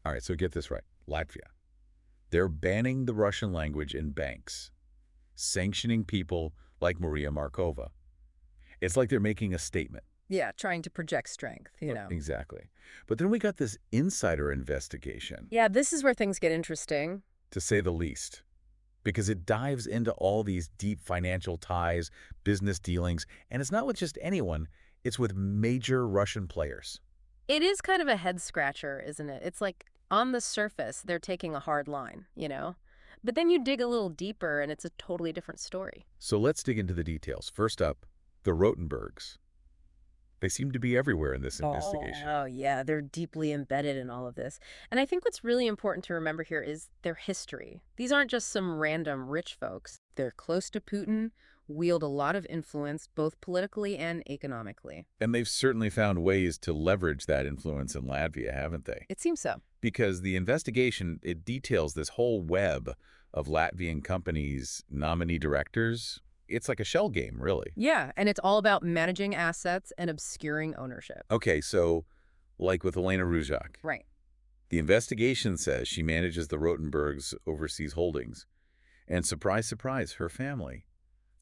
All right, so get this right. Latvia. They're banning the Russian language in banks, sanctioning people like Maria Markova. It's like they're making a statement. Yeah, trying to project strength, Exactly. But then we got this insider investigation, Yeah, this is where things get interesting. to say the least, because it dives into all these deep financial ties, business dealings, and it's not with just anyone, it's with major Russian players. It is kind of a head scratcher, isn't it? It's like on the surface, they're taking a hard line. But then you dig a little deeper and it's a totally different story. So let's dig into the details. First up, the Rotenbergs. They seem to be everywhere in this investigation. Oh, yeah, they're deeply embedded in all of this. And I think what's really important to remember here is their history. These aren't just some random rich folks. They're close to Putin, wield a lot of influence, both politically and economically. And they've certainly found ways to leverage that influence in Latvia, haven't they? It seems so. Because the investigation, it details this whole web of Latvian companies' nominee directors. It's like a shell game, really. Yeah, and it's all about managing assets and obscuring ownership. Okay, so like with Elena Ruzak, Right. the investigation says she manages the Rotenbergs' overseas holdings. And surprise, surprise, her family.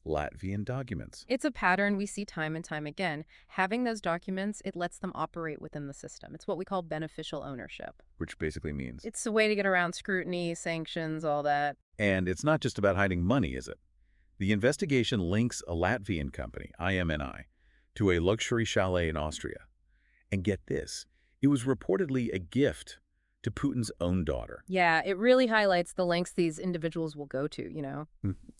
Latvian documents. It's a pattern we see time and time again. Having those documents, it lets them operate within the system. It's what we call beneficial ownership. Which basically means. It's a way to get around scrutiny, sanctions, all that. And it's not just about hiding money, is it? The investigation links a Latvian company, IMNI, to a luxury chalet in Austria. And get this, it was reportedly a gift to Putin's own daughter. Yeah, it really highlights the lengths these individuals will go to,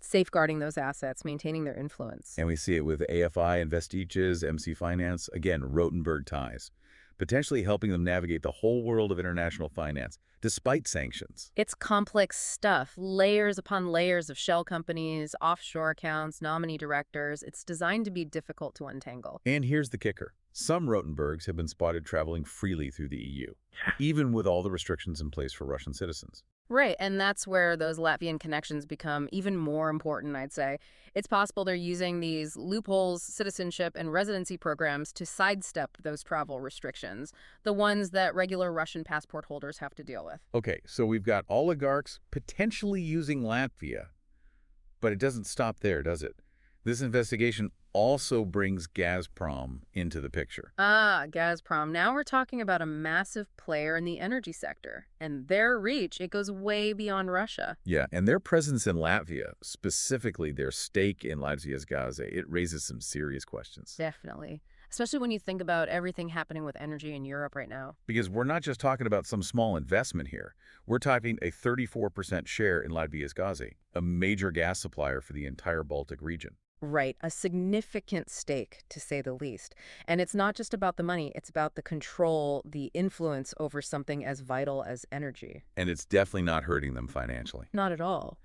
safeguarding those assets, maintaining their influence. And we see it with AFI, Investiges, MC Finance, again, Rotenberg ties, potentially helping them navigate the whole world of international finance, despite sanctions. It's complex stuff, layers upon layers of shell companies, offshore accounts, nominee directors. It's designed to be difficult to untangle. And here's the kicker. Some Rotenbergs have been spotted traveling freely through the EU, even with all the restrictions in place for Russian citizens. Right, and that's where those Latvian connections become even more important, I'd say. It's possible they're using these loopholes, citizenship, and residency programs to sidestep those travel restrictions, the ones that regular Russian passport holders have to deal with. Okay, so we've got oligarchs potentially using Latvia, but it doesn't stop there, does it? This investigation also brings Gazprom into the picture. Ah, Gazprom. Now we're talking about a massive player in the energy sector. And their reach, it goes way beyond Russia. Yeah, and their presence in Latvia, specifically their stake in Latvia's Gaze, it raises some serious questions. Definitely. Especially when you think about everything happening with energy in Europe right now. Because we're not just talking about some small investment here. We're talking a 34% share in Latvia's Gaze, a major gas supplier for the entire Baltic region. Right, a significant stake, to say the least. And it's not just about the money, it's about the control, the influence over something as vital as energy. And it's definitely not hurting them financially. Not at all.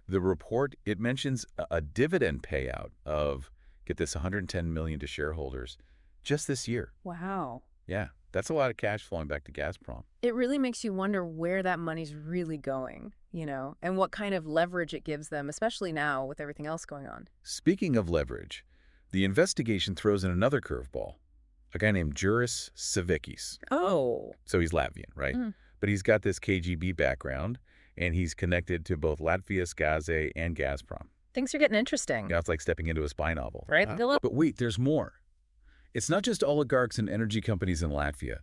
The report, it mentions a dividend payout of, get this, $110 million to shareholders just this year. Wow. Yeah, that's a lot of cash flowing back to Gazprom. It really makes you wonder where that money's really going, and what kind of leverage it gives them, especially now with everything else going on. Speaking of leverage, the investigation throws in another curveball, a guy named Juris Savvikis. Oh. So he's Latvian, right? But he's got this KGB background, and he's connected to both Latvia's Gaze and Gazprom. Things are getting interesting. Yeah, it's like stepping into a spy novel. Right, Philip? But wait, there's more. It's not just oligarchs and energy companies in Latvia.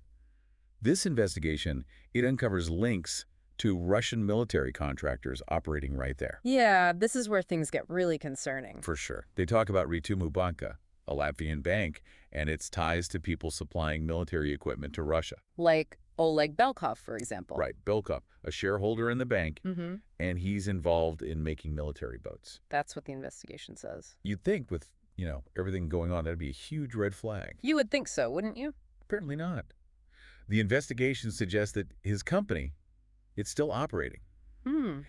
This investigation, it uncovers links to Russian military contractors operating right there. Yeah, this is where things get really concerning. For sure. They talk about Ritumu Banka, a Latvian bank, and its ties to people supplying military equipment to Russia. Like Oleg Belkov, for example. Right, Belkov, a shareholder in the bank, Mm-hmm. and he's involved in making military boats. That's what the investigation says. You'd think with, everything going on, that'd be a huge red flag. You would think so, wouldn't you? Apparently not. The investigation suggests that his company, it's still operating.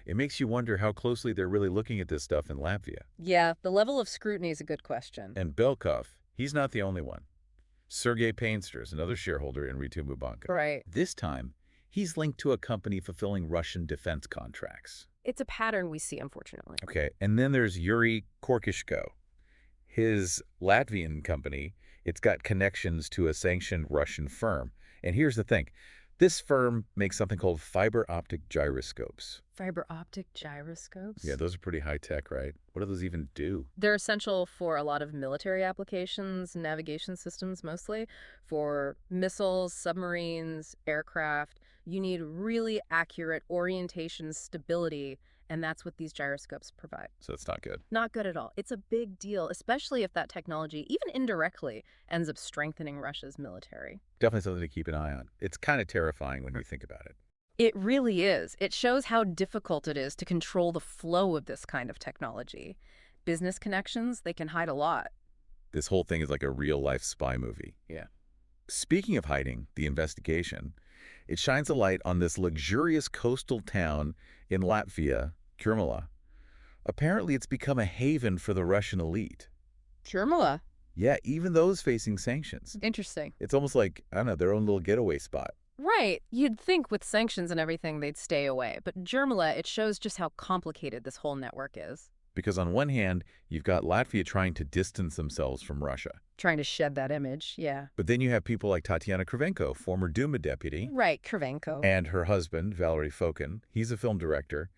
It makes you wonder how closely they're really looking at this stuff in Latvia. Yeah, the level of scrutiny is a good question. And Belkov, he's not the only one. Sergei Painster is another shareholder in Ritumu Banka. Right. This time, he's linked to a company fulfilling Russian defense contracts. It's a pattern we see, unfortunately. Okay, and then there's Yuri Korkishko. His Latvian company, it's got connections to a sanctioned Russian firm. And here's the thing. This firm makes something called fiber optic gyroscopes. Fiber optic gyroscopes? Yeah, those are pretty high tech, right? What do those even do? They're essential for a lot of military applications, navigation systems mostly, for missiles, submarines, aircraft. You need really accurate orientation stability, and that's what these gyroscopes provide. So it's not good. Not good at all. It's a big deal, especially if that technology, even indirectly, ends up strengthening Russia's military. Definitely something to keep an eye on. It's kind of terrifying when you think about it. It really is. It shows how difficult it is to control the flow of this kind of technology. Business connections, they can hide a lot. This whole thing is like a real-life spy movie. Yeah. Speaking of hiding, the investigation, it shines a light on this luxurious coastal town in Latvia, Kurmala. Apparently, it's become a haven for the Russian elite. Jurmala. Yeah, even those facing sanctions. Interesting. It's almost like, I don't know, their own little getaway spot. Right. You'd think with sanctions and everything they'd stay away. But Jurmala, it shows just how complicated this whole network is. Because on one hand, you've got Latvia trying to distance themselves from Russia. Trying to shed that image, yeah. But then you have people like Tatiana Kravchenko, former Duma deputy. Right, Kravchenko. And her husband, Valery Fokin. He's a film director.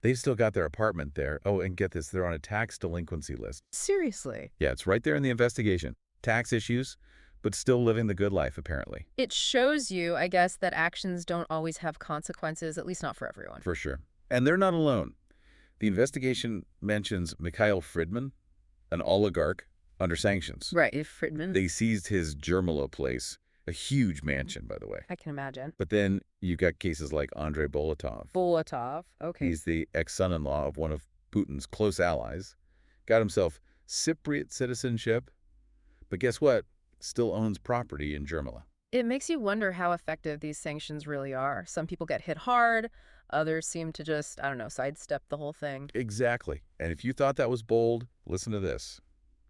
They've still got their apartment there. Oh, and get this, they're on a tax delinquency list. Seriously? Yeah, it's right there in the investigation. Tax issues, but still living the good life, apparently. It shows you, I guess, that actions don't always have consequences, at least not for everyone. For sure. And they're not alone. The investigation mentions Mikhail Fridman, an oligarch under sanctions. Right, Fridman. They seized his Jurmala place, a huge mansion, by the way. I can imagine. But then you've got cases like Andrei Bolotov. Bolotov, okay. He's the ex-son-in-law of one of Putin's close allies. Got himself Cypriot citizenship. But guess what? Still owns property in Jurmala. It makes you wonder how effective these sanctions really are. Some people get hit hard. Others seem to just, I don't know, sidestep the whole thing. Exactly. And if you thought that was bold, listen to this.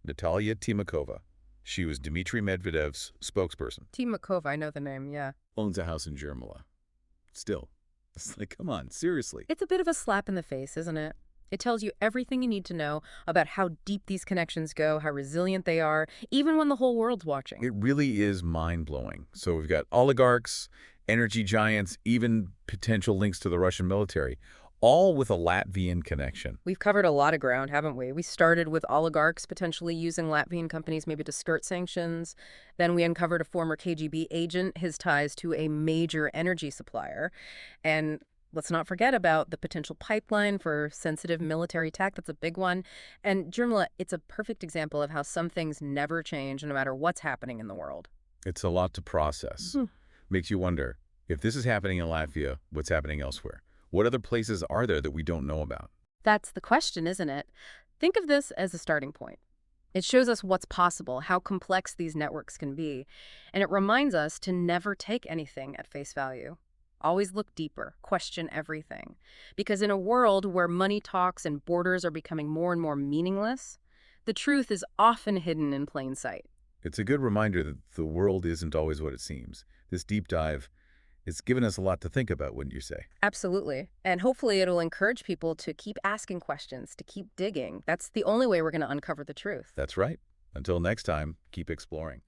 Natalia Timakova. She was Dmitry Medvedev's spokesperson. Timakova, I know the name, yeah. Owns a house in Jurmala. Still. It's like, come on, seriously. It's a bit of a slap in the face, isn't it? It tells you everything you need to know about how deep these connections go, how resilient they are, even when the whole world's watching. It really is mind-blowing. So we've got oligarchs, energy giants, even potential links to the Russian military, all with a Latvian connection. We've covered a lot of ground, haven't we? We started with oligarchs potentially using Latvian companies maybe to skirt sanctions. Then we uncovered a former KGB agent, his ties to a major energy supplier. And let's not forget about the potential pipeline for sensitive military tech. That's a big one. And Jurmala, it's a perfect example of how some things never change no matter what's happening in the world. It's a lot to process. Makes you wonder, if this is happening in Latvia, what's happening elsewhere? What other places are there that we don't know about? That's the question, isn't it? Think of this as a starting point. It shows us what's possible, how complex these networks can be, and it reminds us to never take anything at face value. Always look deeper, question everything. Because in a world where money talks and borders are becoming more and more meaningless, the truth is often hidden in plain sight. It's a good reminder that the world isn't always what it seems. This deep dive, it's given us a lot to think about, wouldn't you say? Absolutely. And hopefully it'll encourage people to keep asking questions, to keep digging. That's the only way we're going to uncover the truth. That's right. Until next time, keep exploring.